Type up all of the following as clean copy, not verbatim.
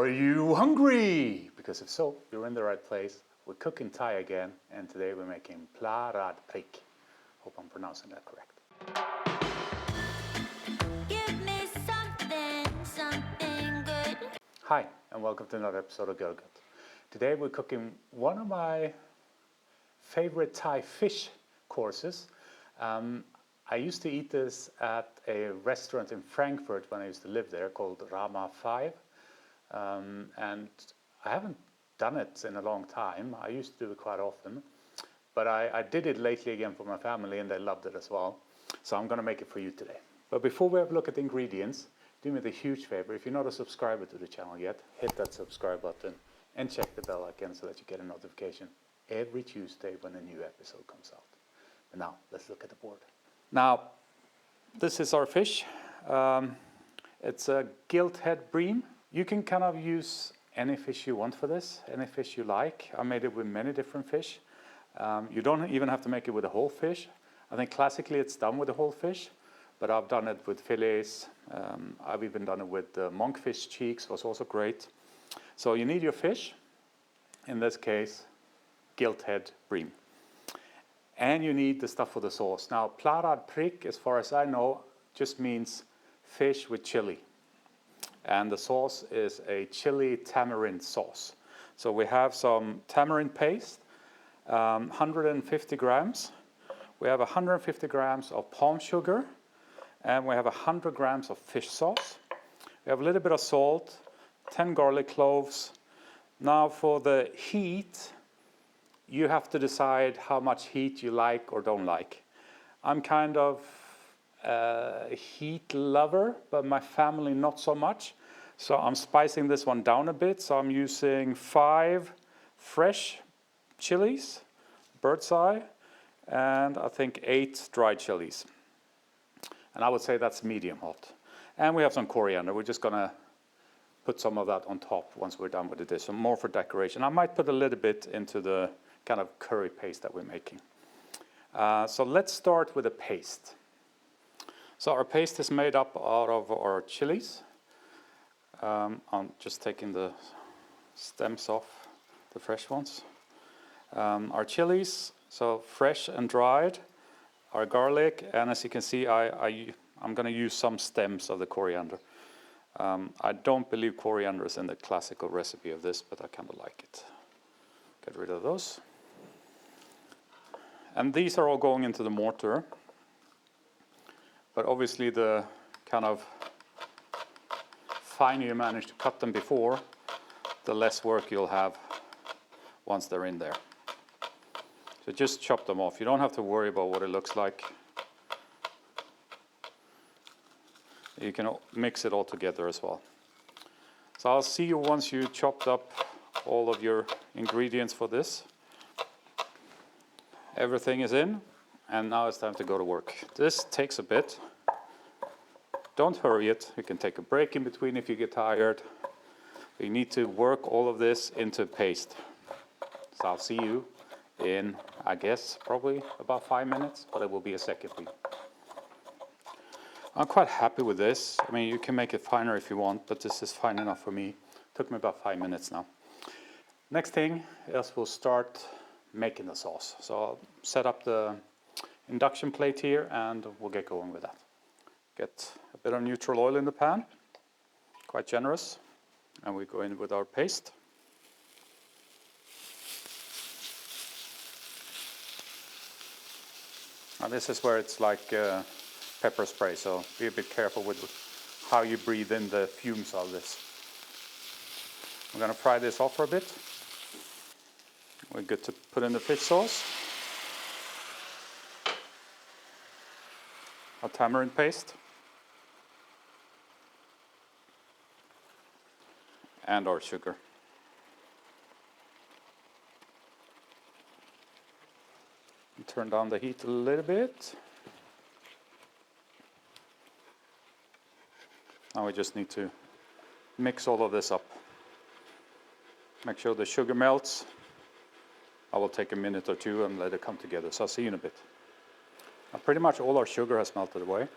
Are you hungry? Because if so, you're in the right place. We're cooking Thai again, and today we're making Pla Rad Prik. Hope I'm pronouncing that correct. Give me something good. Hi, and welcome to another episode of Görgött. Today we're cooking one of my favorite Thai fish courses. I used to eat this at a restaurant in Frankfurt when I used to live there called Rama 5. And I haven't done it in a long time. I used to do it quite often, but I did it lately again for my family and they loved it as well. So I'm going to make it for you today. But before we have a look at the ingredients, do me the huge favor. If you're not a subscriber to the channel yet, hit that subscribe button and check the bell icon so that you get a notification every Tuesday when a new episode comes out. But now, let's look at the board. Now, this is our fish. It's a Gilt Head Bream. You can kind of use any fish you want for this, any fish you like. I made it with many different fish. You don't even have to make it with a whole fish. I think classically it's done with a whole fish, but I've done it with fillets. I've even done it with monkfish cheeks, was also great. So you need your fish, in this case, Gilt Head Bream. And you need the stuff for the sauce. Now, Pla Rad Prik, as far as I know, just means fish with chili. And the sauce is a chili tamarind sauce. So we have some tamarind paste, 150 grams. We have 150 grams of palm sugar, and we have 100 grams of fish sauce. We have a little bit of salt, 10 garlic cloves. Now for the heat, you have to decide how much heat you like or don't like. I'm kind of a heat lover, but my family not so much. So I'm spicing this one down a bit. So I'm using 5 fresh chilies, bird's eye, and I think 8 dried chilies. And I would say that's medium hot. And we have some coriander. We're just gonna put some of that on top once we're done with the dish. So more for decoration. I might put a little bit into the kind of curry paste that we're making. So let's start with the paste. So our paste is made up out of our chilies. I'm just taking the stems off, the fresh ones. Our chilies, so fresh and dried. Our garlic, and as you can see, I'm going to use some stems of the coriander. I don't believe coriander is in the classical recipe of this, but I kind of like it. Get rid of those. And these are all going into the mortar. But obviously the kind of finer you manage to cut them before, the less work you'll have once they're in there. So just chop them off. You don't have to worry about what it looks like. You can mix it all together as well. So I'll see you once you chopped up all of your ingredients for this. Everything is in, and now it's time to go to work. This takes a bit. Don't hurry it. You can take a break in between if you get tired. You need to work all of this into paste. So I'll see you in, I guess, probably about 5 minutes, but it will be a second lead. I'm quite happy with this. I mean, you can make it finer if you want, but this is fine enough for me. Took me about 5 minutes now. Next thing is we'll start making the sauce. So I'll set up the induction plate here and we'll get going with that. Get a bit of neutral oil in the pan, quite generous, and we go in with our paste. Now this is where it's like pepper spray, so be a bit careful with how you breathe in the fumes of this. We're going to fry this off for a bit. We're good to put in the fish sauce, our tamarind paste, and our sugar. Turn down the heat a little bit. Now we just need to mix all of this up. Make sure the sugar melts. I will take a minute or two and let it come together. So I'll see you in a bit. Now pretty much all our sugar has melted away.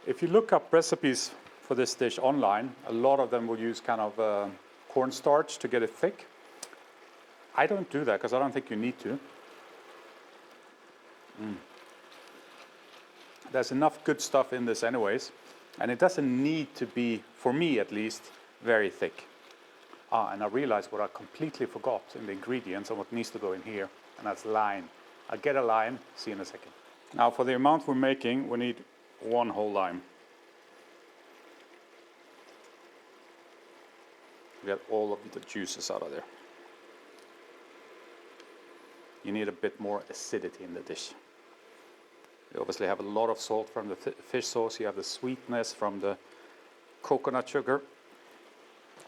If you look up recipes for this dish online, a lot of them will use kind of cornstarch to get it thick. I don't do that because I don't think you need to. There's enough good stuff in this anyways, and it doesn't need to be, for me at least, very thick. And I realized what I completely forgot in the ingredients and what needs to go in here, and that's lime. I'll get a lime, see you in a second. Now for the amount we're making, we need 1 whole lime. Get all of the juices out of there. You need a bit more acidity in the dish. You obviously have a lot of salt from the fish sauce, you have the sweetness from the coconut sugar,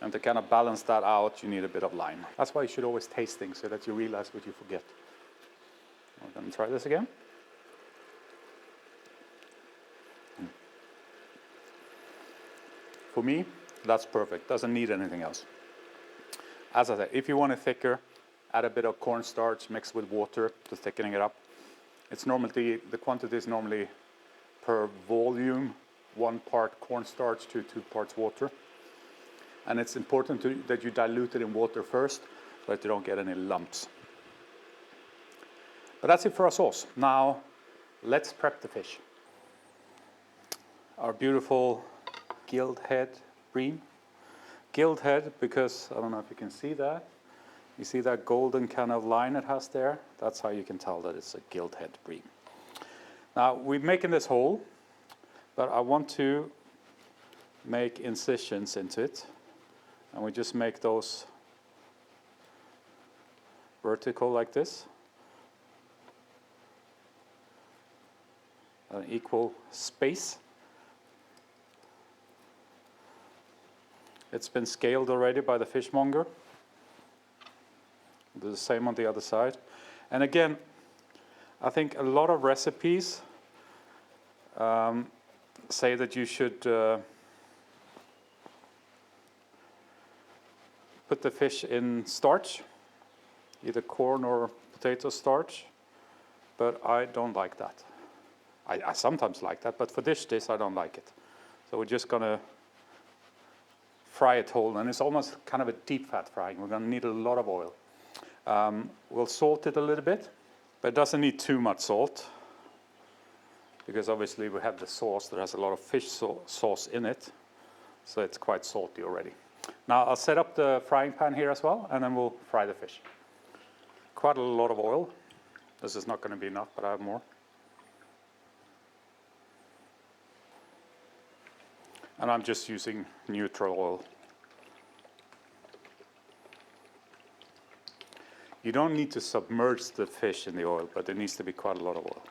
and to kind of balance that out, you need a bit of lime. That's why you should always taste things, so that you realize what you forget. We're going to try this again. For me, that's perfect, doesn't need anything else. As I said, if you want it thicker, add a bit of cornstarch mixed with water to thickening it up. It's normally, the quantity is normally per volume, 1 part cornstarch to 2 parts water. And it's important that you dilute it in water first, so that you don't get any lumps. But that's it for our sauce. Now, let's prep the fish. Our beautiful Gilt Head Bream. Gilt Head, because, I don't know if you can see that. You see that golden kind of line it has there? That's how you can tell that it's a Gilt Head Bream. Now, we're making this whole, but I want to make incisions into it. And we just make those vertical like this. An equal space. It's been scaled already by the fishmonger. Do the same on the other side. And again, I think a lot of recipes say that you should put the fish in starch, either corn or potato starch, but I don't like that. I sometimes like that, but for this dish I don't like it. So we're just going to fry it whole, and it's almost kind of a deep fat frying. We're going to need a lot of oil. We'll salt it a little bit, but it doesn't need too much salt, because obviously we have the sauce that has a lot of fish sauce in it, so it's quite salty already. Now I'll set up the frying pan here as well, and then we'll fry the fish. Quite a lot of oil. This is not going to be enough, but I have more. And I'm just using neutral oil. You don't need to submerge the fish in the oil, but there needs to be quite a lot of oil.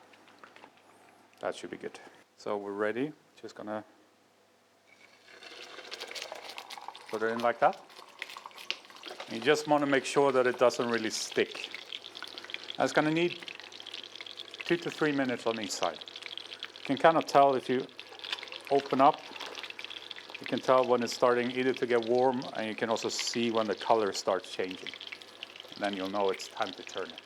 That should be good. So we're ready. Just gonna put it in like that. And you just want to make sure that it doesn't really stick. And it's gonna need 2 to 3 minutes on each side. You can kind of tell if you open up. You can tell when it's starting either to get warm, and you can also see when the color starts changing. And then you'll know it's time to turn it.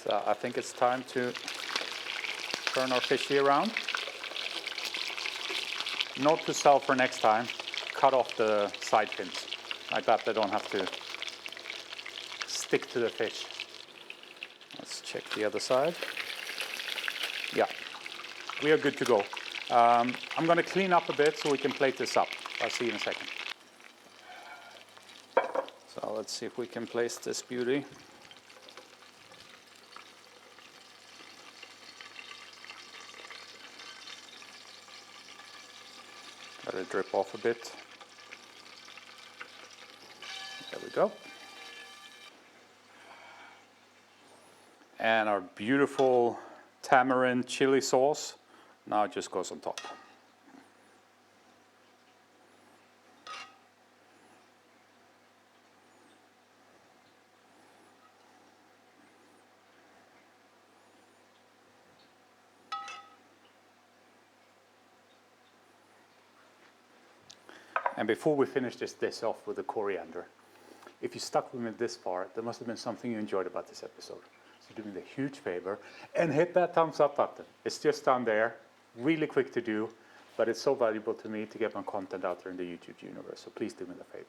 So I think it's time to turn our fishy around. Note to self for next time, cut off the side fins. Like that, they don't have to stick to the fish. Let's check the other side. Yeah, we are good to go. I'm going to clean up a bit so we can plate this up. I'll see you in a second. So let's see if we can place this beauty. Let it drip off a bit. There we go. And our beautiful tamarind chili sauce now it just goes on top. And before we finish this off with the coriander, if you stuck with me this far, there must have been something you enjoyed about this episode. So do me the huge favor and hit that thumbs up button. It's just down there, really quick to do, but it's so valuable to me to get my content out there in the YouTube universe. So please do me the favor.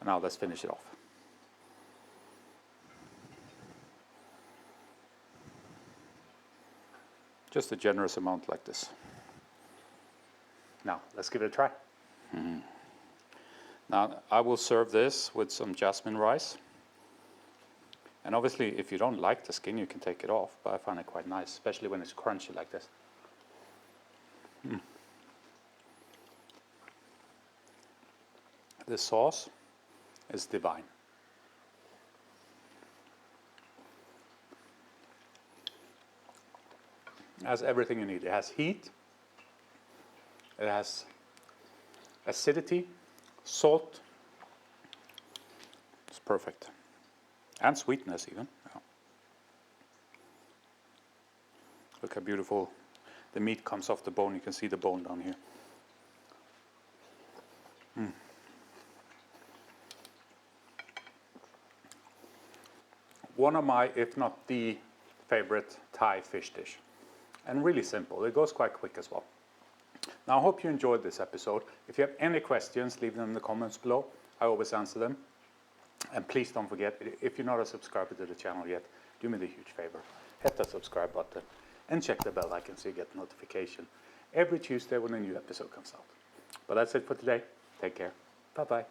And now let's finish it off. Just a generous amount like this. Now, let's give it a try. Now, I will serve this with some jasmine rice. And obviously, if you don't like the skin, you can take it off. But I find it quite nice, especially when it's crunchy like this. The sauce is divine. It has everything you need. It has heat. It has acidity, salt. It's perfect. And sweetness even. Yeah. Look how beautiful the meat comes off the bone. You can see the bone down here. One of my, if not the favorite Thai fish dish. And really simple. It goes quite quick as well. Now I hope you enjoyed this episode. If you have any questions, leave them in the comments below. I always answer them. And please don't forget, if you're not a subscriber to the channel yet, do me the huge favor. Hit that subscribe button and check the bell icon so you get notification every Tuesday when a new episode comes out. But that's it for today. Take care. Bye-bye.